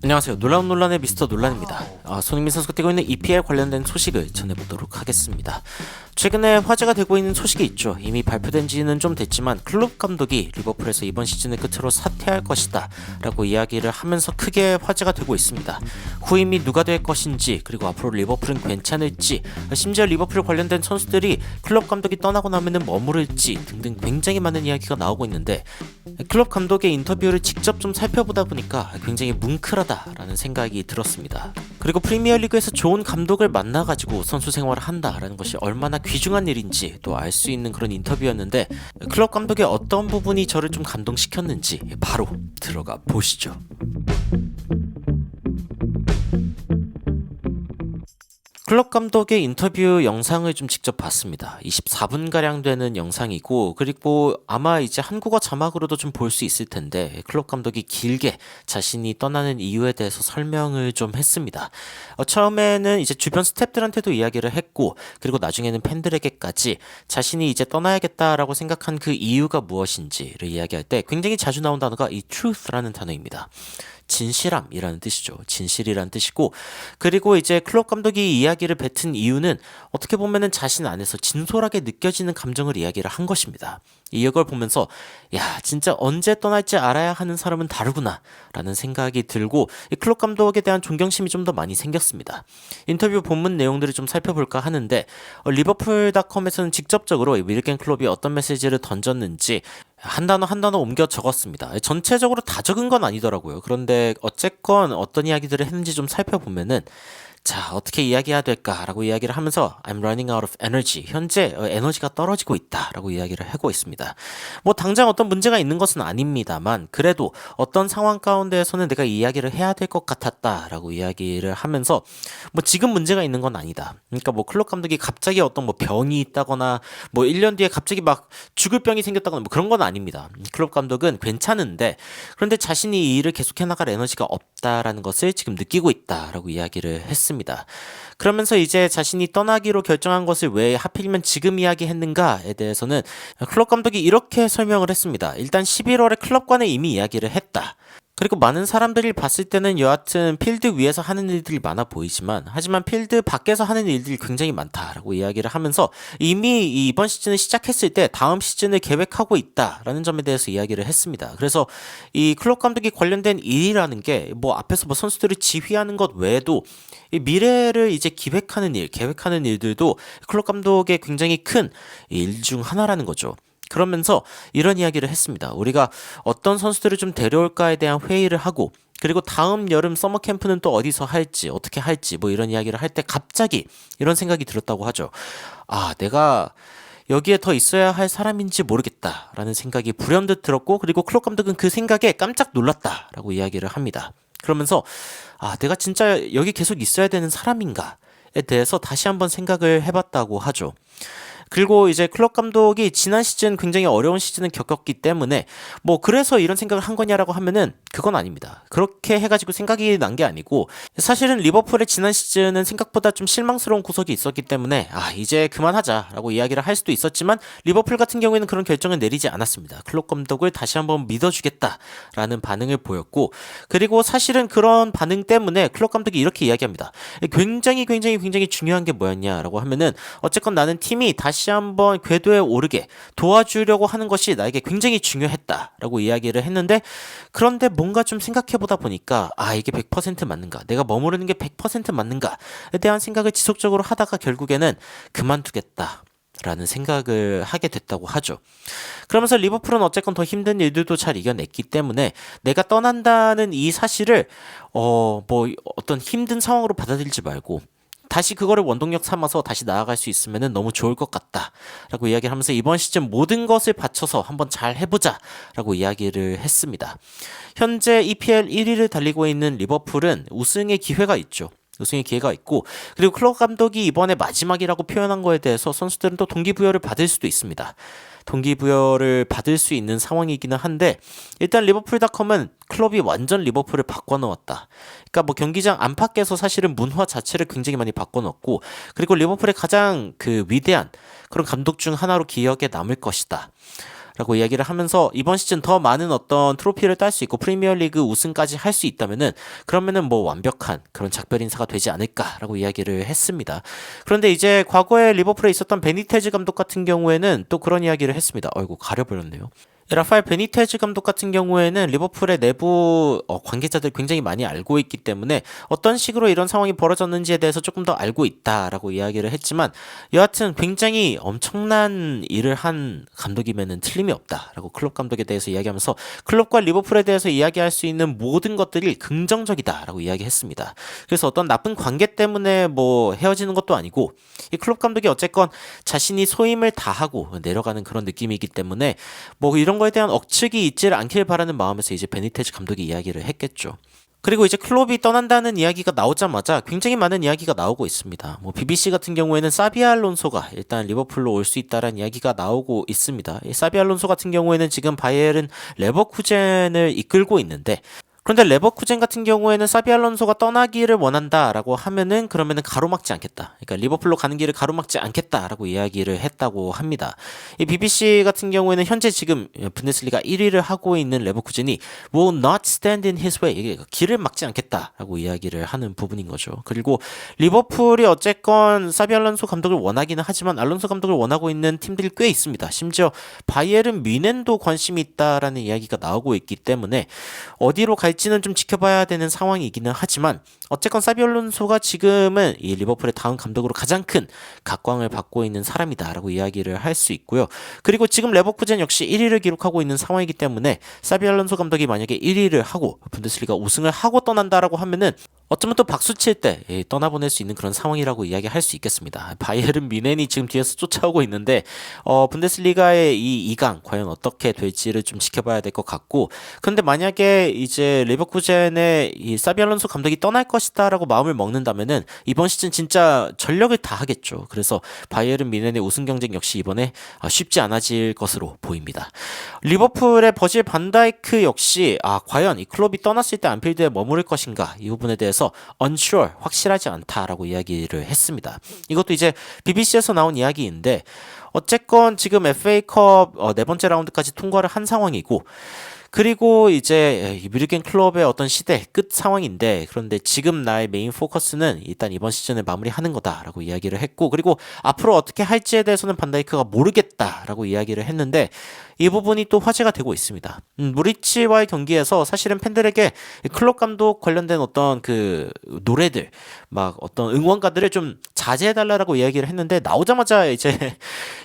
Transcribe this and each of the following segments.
안녕하세요. 놀라운 논란의 미스터 논란입니다. 손흥민 선수가 뛰고 있는 EPL 관련된 소식을 전해보도록 하겠습니다. 최근에 화제가 되고 있는 소식이 있죠. 이미 발표된 지는 좀 됐지만 클롭 감독이 리버풀에서 이번 시즌을 끝으로 사퇴할 것이다 라고 이야기를 하면서 크게 화제가 되고 있습니다. 후임이 누가 될 것인지, 그리고 앞으로 리버풀은 괜찮을지, 심지어 리버풀 관련된 선수들이 클롭 감독이 떠나고 나면은 머무를지 등등 굉장히 많은 이야기가 나오고 있는데, 클롭 감독의 인터뷰를 직접 좀 살펴보다 보니까 굉장히 뭉클하다라는 생각이 들었습니다. 그리고 프리미어리그에서 좋은 감독을 만나가지고 선수 생활을 한다라는 것이 얼마나 귀중한 일인지 또 알 수 있는 그런 인터뷰였는데, 클롭 감독의 어떤 부분이 저를 좀 감동시켰는지 바로 들어가 보시죠. 클롭 감독의 인터뷰 영상을 좀 직접 봤습니다. 24분가량 되는 영상이고, 그리고 아마 이제 한국어 자막으로도 좀 볼 수 있을 텐데, 클롭 감독이 길게 자신이 떠나는 이유에 대해서 설명을 좀 했습니다. 처음에는 이제 주변 스태프들한테도 이야기를 했고, 그리고 나중에는 팬들에게까지 자신이 이제 떠나야겠다라고 생각한 그 이유가 무엇인지를 이야기할 때 굉장히 자주 나온 단어가 이 truth라는 단어입니다. 진실함이라는 뜻이죠. 진실이라는 뜻이고, 그리고 이제 클롭 감독이 이야기를 뱉은 이유는 어떻게 보면은 자신 안에서 진솔하게 느껴지는 감정을 이야기를 한 것입니다. 이걸 보면서 야, 진짜 언제 떠날지 알아야 하는 사람은 다르구나 라는 생각이 들고, 이 클롭 감독에 대한 존경심이 좀 더 많이 생겼습니다. 인터뷰 본문 내용들을 좀 살펴볼까 하는데, 리버풀닷컴에서는 직접적으로 윌겐 클롭이 어떤 메시지를 던졌는지 한 단어 한 단어 옮겨 적었습니다. 전체적으로 다 적은 건 아니더라고요. 그런데 어쨌건 어떤 이야기들을 했는지 좀 살펴보면은, 자, 어떻게 이야기해야 될까라고 이야기를 하면서 I'm running out of energy. 현재 에너지가 떨어지고 있다라고 이야기를 하고 있습니다. 뭐 당장 어떤 문제가 있는 것은 아닙니다만, 그래도 어떤 상황 가운데에서는 내가 이야기를 해야 될 것 같았다라고 이야기를 하면서, 뭐 지금 문제가 있는 건 아니다. 그러니까 뭐 클롭 감독이 갑자기 어떤 뭐 병이 있다거나 뭐 1년 뒤에 갑자기 막 죽을 병이 생겼다거나 뭐 그런 건 아닙니다. 클롭 감독은 괜찮은데, 그런데 자신이 이 일을 계속해 나갈 에너지가 없다라는 것을 지금 느끼고 있다라고 이야기를 했습니다. 그러면서 이제 자신이 떠나기로 결정한 것을 왜 하필이면 지금 이야기했는가에 대해서는 클럽 감독이 이렇게 설명을 했습니다. 일단 11월에 클럽과는 이미 이야기를 했다. 그리고 많은 사람들이 봤을 때는 여하튼 필드 위에서 하는 일들이 많아 보이지만, 하지만 필드 밖에서 하는 일들이 굉장히 많다라고 이야기를 하면서 이미 이번 시즌을 시작했을 때 다음 시즌을 계획하고 있다라는 점에 대해서 이야기를 했습니다. 그래서 이 클럽 감독이 관련된 일이라는 게 뭐 앞에서 뭐 선수들을 지휘하는 것 외에도 이 미래를 이제 기획하는 일, 계획하는 일들도 클럽 감독의 굉장히 큰 일 중 하나라는 거죠. 그러면서 이런 이야기를 했습니다. 우리가 어떤 선수들을 좀 데려올까에 대한 회의를 하고, 그리고 다음 여름 서머 캠프는 또 어디서 할지, 어떻게 할지 뭐 이런 이야기를 할 때 갑자기 이런 생각이 들었다고 하죠. 아, 내가 여기에 더 있어야 할 사람인지 모르겠다라는 생각이 불현듯 들었고, 그리고 클롭 감독은 그 생각에 깜짝 놀랐다라고 이야기를 합니다. 그러면서 아, 내가 진짜 여기 계속 있어야 되는 사람인가에 대해서 다시 한번 생각을 해봤다고 하죠. 그리고 이제 클럽 감독이 지난 시즌 굉장히 어려운 시즌을 겪었기 때문에 뭐 그래서 이런 생각을 한 거냐라고 하면은 그건 아닙니다. 그렇게 해가지고 생각이 난 게 아니고, 사실은 리버풀의 지난 시즌은 생각보다 좀 실망스러운 구석이 있었기 때문에 아, 이제 그만하자라고 이야기를 할 수도 있었지만, 리버풀 같은 경우에는 그런 결정을 내리지 않았습니다. 클럽 감독을 다시 한번 믿어주겠다라는 반응을 보였고, 그리고 사실은 그런 반응 때문에 클럽 감독이 이렇게 이야기합니다. 굉장히 중요한 게 뭐였냐라고 하면은, 어쨌건 나는 팀이 다시 한번 궤도에 오르게 도와주려고 하는 것이 나에게 굉장히 중요했다라고 이야기를 했는데, 그런데 뭔가 좀 생각해보다 보니까 아, 이게 100% 맞는가, 내가 머무르는 게 100% 맞는가에 대한 생각을 지속적으로 하다가 결국에는 그만두겠다 라는 생각을 하게 됐다고 하죠. 그러면서 리버풀은 어쨌건 더 힘든 일들도 잘 이겨냈기 때문에 내가 떠난다는 이 사실을 뭐 어떤 힘든 상황으로 받아들이지 말고 다시 그거를 원동력 삼아서 다시 나아갈 수 있으면 너무 좋을 것 같다 라고 이야기를 하면서 이번 시즌 모든 것을 바쳐서 한번 잘 해보자 라고 이야기를 했습니다. 현재 EPL 1위를 달리고 있는 리버풀은 우승의 기회가 있죠. 우승의 기회가 있고, 그리고 클럽 감독이 이번에 마지막이라고 표현한 거에 대해서 선수들은 또 동기부여를 받을 수도 있습니다. 동기부여를 받을 수 있는 상황이기는 한데, 일단 리버풀닷컴은 클럽이 완전 리버풀을 바꿔놓았다. 그러니까 뭐 경기장 안팎에서 사실은 문화 자체를 굉장히 많이 바꿔놓았고, 그리고 리버풀의 가장 그 위대한 그런 감독 중 하나로 기억에 남을 것이다 라고 이야기를 하면서 이번 시즌 더 많은 어떤 트로피를 딸 수 있고 프리미어리그 우승까지 할 수 있다면은 그러면은 뭐 완벽한 그런 작별 인사가 되지 않을까라고 이야기를 했습니다. 그런데 이제 과거에 리버풀에 있었던 베니테즈 감독 같은 경우에는 또 그런 이야기를 했습니다. 어이구 가려버렸네요. 라파엘 베니테즈 감독 같은 경우에는 리버풀의 내부 관계자들 굉장히 많이 알고 있기 때문에 어떤 식으로 이런 상황이 벌어졌는지에 대해서 조금 더 알고 있다라고 이야기를 했지만 여하튼 굉장히 엄청난 일을 한 감독이면은 틀림이 없다라고 클롭 감독에 대해서 이야기하면서 클롭과 리버풀에 대해서 이야기할 수 있는 모든 것들이 긍정적이다라고 이야기했습니다. 그래서 어떤 나쁜 관계 때문에 뭐 헤어지는 것도 아니고 이 클롭 감독이 어쨌건 자신이 소임을 다하고 내려가는 그런 느낌이기 때문에 뭐 이런 거에 대한 억측이 있지를 않길 바라는 마음에서 이제 베니테즈 감독이 이야기를 했겠죠. 그리고 이제 클롭이 떠난다는 이야기가 나오자마자 굉장히 많은 이야기가 나오고 있습니다. 뭐 BBC 같은 경우에는 사비 알론소가 일단 리버풀로 올 수 있다라는 이야기가 나오고 있습니다. 이 사비 알론소 같은 경우에는 지금 바이에른 레버쿠젠을 이끌고 있는데 그런데 레버쿠젠 같은 경우에는 사비 알론소가 떠나기를 원한다라고 하면은 그러면은 가로막지 않겠다. 그러니까 리버풀로 가는 길을 가로막지 않겠다라고 이야기를 했다고 합니다. 이 BBC 같은 경우에는 현재 지금 분데스리가 1위를 하고 있는 레버쿠젠이 will not stand in his way. 이게 길을 막지 않겠다라고 이야기를 하는 부분인 거죠. 그리고 리버풀이 어쨌건 사비 알론소 감독을 원하기는 하지만 알론소 감독을 원하고 있는 팀들이 꽤 있습니다. 심지어 바이에른 뮌헨도 관심이 있다라는 이야기가 나오고 있기 때문에 어디로 갈지는 좀 지켜봐야 되는 상황이기는 하지만 어쨌건 사비 알론소가 지금은 이 리버풀의 다음 감독으로 가장 큰 각광을 받고 있는 사람이다라고 이야기를 할 수 있고요. 그리고 지금 레버쿠젠 역시 1위를 기록하고 있는 상황이기 때문에 사비 알론소 감독이 만약에 1위를 하고 분데스리가 우승을 하고 떠난다라고 하면은 어쩌면 또 박수 칠 때 떠나보낼 수 있는 그런 상황이라고 이야기할 수 있겠습니다. 바이에른 뮌헨이 지금 뒤에서 쫓아오고 있는데 분데스리가의 이 2강 과연 어떻게 될지를 좀 지켜봐야 될 것 같고 그런데 만약에 이제 레버쿠젠의 이 사비 알론소 감독이 떠날 것이다라고 마음을 먹는다면은 이번 시즌 진짜 전력을 다하겠죠. 그래서 바이에른 뮌헨의 우승 경쟁 역시 이번에 쉽지 않아질 것으로 보입니다. 리버풀의 버질 반다이크 역시 과연 이 클롭이 떠났을 때 안필드에 머무를 것인가 이 부분에 대해서 unsure, 확실하지 않다라고 이야기를 했습니다. 이것도 이제 BBC에서 나온 이야기인데 어쨌건 지금 FA컵 네 번째 라운드까지 통과를 한 상황이고 그리고 이제 뮤리겐 클럽의 어떤 시대 끝 상황인데 그런데 지금 나의 메인 포커스는 일단 이번 시즌을 마무리하는 거다라고 이야기를 했고 그리고 앞으로 어떻게 할지에 대해서는 반다이크가 모르겠다라고 이야기를 했는데 이 부분이 또 화제가 되고 있습니다. 무리치와의 경기에서 사실은 팬들에게 클럽 감독 관련된 어떤 그 노래들 막 어떤 응원가들을 좀 자제해달라고 이야기를 했는데 나오자마자 이제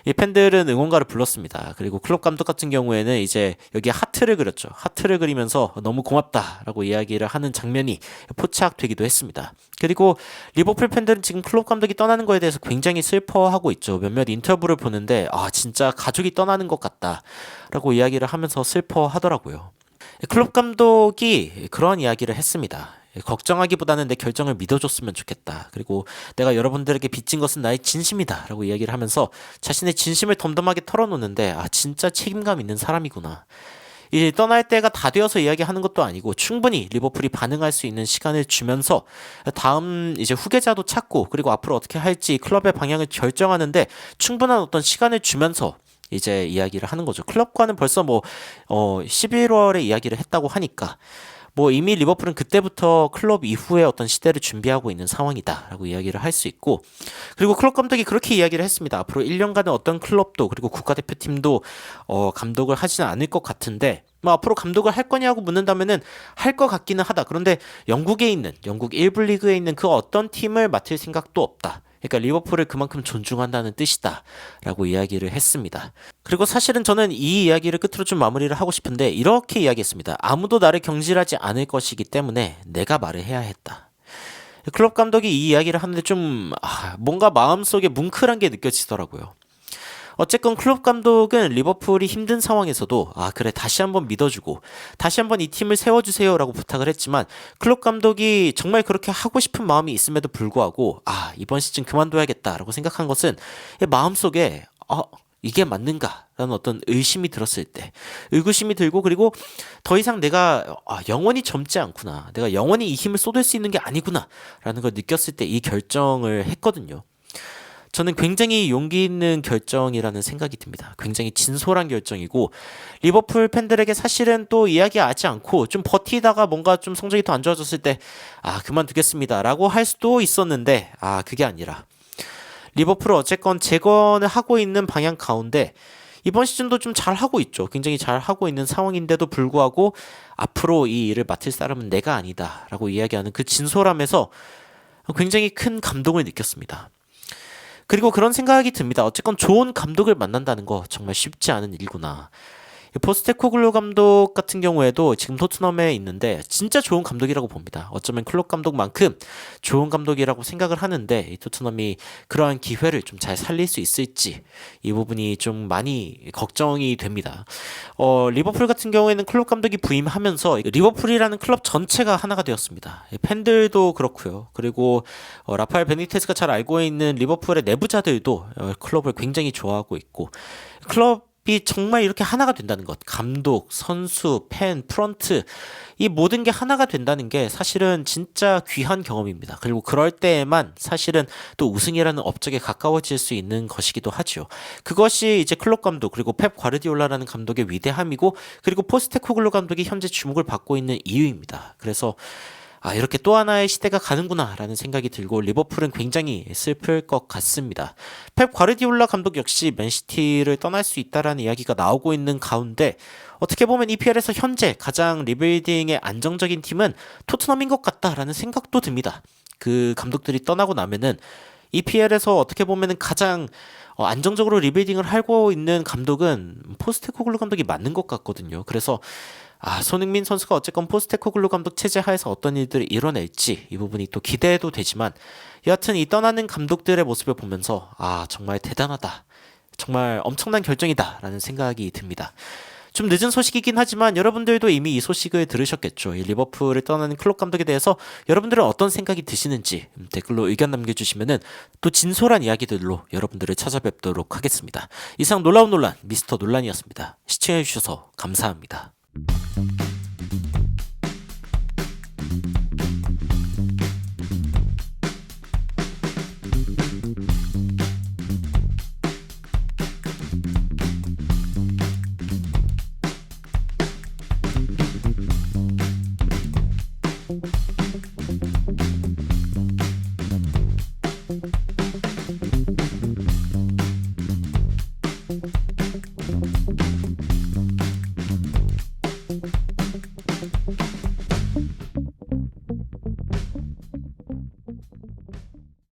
이 팬들은 응원가를 불렀습니다. 그리고 클럽 감독 같은 경우에는 이제 여기 하트를 그렸죠. 하트를 그리면서 너무 고맙다라고 이야기를 하는 장면이 포착되기도 했습니다. 그리고 리버풀 팬들은 지금 클럽 감독이 떠나는 거에 대해서 굉장히 슬퍼하고 있죠. 몇몇 인터뷰를 보는데 진짜 가족이 떠나는 것 같다라고 이야기를 하면서 슬퍼하더라고요. 클럽 감독이 그런 이야기를 했습니다. 걱정하기보다는 내 결정을 믿어줬으면 좋겠다. 그리고 내가 여러분들에게 빚진 것은 나의 진심이다 라고 이야기를 하면서 자신의 진심을 덤덤하게 털어놓는데 진짜 책임감 있는 사람이구나. 이 떠날 때가 다 되어서 이야기하는 것도 아니고 충분히 리버풀이 반응할 수 있는 시간을 주면서 다음 이제 후계자도 찾고 그리고 앞으로 어떻게 할지 클럽의 방향을 결정하는데 충분한 어떤 시간을 주면서 이제 이야기를 하는 거죠. 클럽과는 벌써 11월에 이야기를 했다고 하니까 이미 리버풀은 그때부터 클럽 이후의 어떤 시대를 준비하고 있는 상황이다라고 이야기를 할 수 있고 그리고 클럽 감독이 그렇게 이야기를 했습니다. 앞으로 1년간은 어떤 클럽도 그리고 국가대표팀도 감독을 하지는 않을 것 같은데 앞으로 감독을 할 거냐고 묻는다면은 할 것 같기는 하다. 그런데 영국에 있는 영국 1부 리그에 있는 그 어떤 팀을 맡을 생각도 없다. 그러니까 리버풀을 그만큼 존중한다는 뜻이다 라고 이야기를 했습니다. 그리고 사실은 저는 이 이야기를 끝으로 좀 마무리를 하고 싶은데 이렇게 이야기했습니다. 아무도 나를 경질하지 않을 것이기 때문에 내가 말을 해야 했다. 클럽 감독이 이 이야기를 하는데 좀 뭔가 마음속에 뭉클한 게 느껴지더라고요. 어쨌건 클롭 감독은 리버풀이 힘든 상황에서도 그래 다시 한번 믿어주고 다시 한번 이 팀을 세워주세요 라고 부탁을 했지만 클롭 감독이 정말 그렇게 하고 싶은 마음이 있음에도 불구하고 이번 시즌 그만둬야겠다 라고 생각한 것은 마음속에 이게 맞는가 라는 어떤 의심이 들었을 때 의구심이 들고 그리고 더 이상 내가 영원히 젊지 않구나 내가 영원히 이 힘을 쏟을 수 있는 게 아니구나 라는 걸 느꼈을 때 이 결정을 했거든요. 저는 굉장히 용기 있는 결정이라는 생각이 듭니다. 굉장히 진솔한 결정이고 리버풀 팬들에게 사실은 또 이야기하지 않고 좀 버티다가 뭔가 좀 성적이 더 안 좋아졌을 때 그만두겠습니다라고 할 수도 있었는데 그게 아니라 리버풀은 어쨌건 재건을 하고 있는 방향 가운데 이번 시즌도 좀 잘하고 있죠. 굉장히 잘하고 있는 상황인데도 불구하고 앞으로 이 일을 맡을 사람은 내가 아니다라고 이야기하는 그 진솔함에서 굉장히 큰 감동을 느꼈습니다. 그리고 그런 생각이 듭니다. 어쨌건 좋은 감독을 만난다는 거 정말 쉽지 않은 일구나. 포스테코글루 감독 같은 경우에도 지금 토트넘에 있는데 진짜 좋은 감독이라고 봅니다. 어쩌면 클롭 감독만큼 좋은 감독이라고 생각을 하는데 이 토트넘이 그러한 기회를 좀 잘 살릴 수 있을지 이 부분이 좀 많이 걱정이 됩니다. 리버풀 같은 경우에는 클롭 감독이 부임하면서 리버풀이라는 클럽 전체가 하나가 되었습니다. 팬들도 그렇고요. 그리고 라파엘 베니테스가 잘 알고 있는 리버풀의 내부자들도 클럽을 굉장히 좋아하고 있고 클럽 이 정말 이렇게 하나가 된다는 것, 감독, 선수, 팬, 프런트 이 모든 게 하나가 된다는 게 사실은 진짜 귀한 경험입니다. 그리고 그럴 때에만 사실은 또 우승이라는 업적에 가까워질 수 있는 것이기도 하죠. 그것이 이제 클롭 감독 그리고 펩 과르디올라라는 감독의 위대함이고 그리고 포스테코글루 감독이 현재 주목을 받고 있는 이유입니다. 그래서 이렇게 또 하나의 시대가 가는구나 라는 생각이 들고 리버풀은 굉장히 슬플 것 같습니다. 펩 과르디올라 감독 역시 맨시티를 떠날 수 있다라는 이야기가 나오고 있는 가운데 어떻게 보면 EPL에서 현재 가장 리빌딩에 안정적인 팀은 토트넘인 것 같다라는 생각도 듭니다. 그 감독들이 떠나고 나면은 EPL에서 어떻게 보면은 가장 안정적으로 리빌딩을 하고 있는 감독은 포스테코글루 감독이 맞는 것 같거든요. 그래서 손흥민 선수가 어쨌건 포스테코글루 감독 체제 하에서 어떤 일들을 이뤄낼지 이 부분이 또 기대도 되지만 여하튼 이 떠나는 감독들의 모습을 보면서 정말 대단하다. 정말 엄청난 결정이다 라는 생각이 듭니다. 좀 늦은 소식이긴 하지만 여러분들도 이미 이 소식을 들으셨겠죠. 이 리버풀을 떠나는 클롭 감독에 대해서 여러분들은 어떤 생각이 드시는지 댓글로 의견 남겨주시면은 또 진솔한 이야기들로 여러분들을 찾아뵙도록 하겠습니다. 이상 놀라운 논란 미스터 논란이었습니다. 시청해주셔서 감사합니다.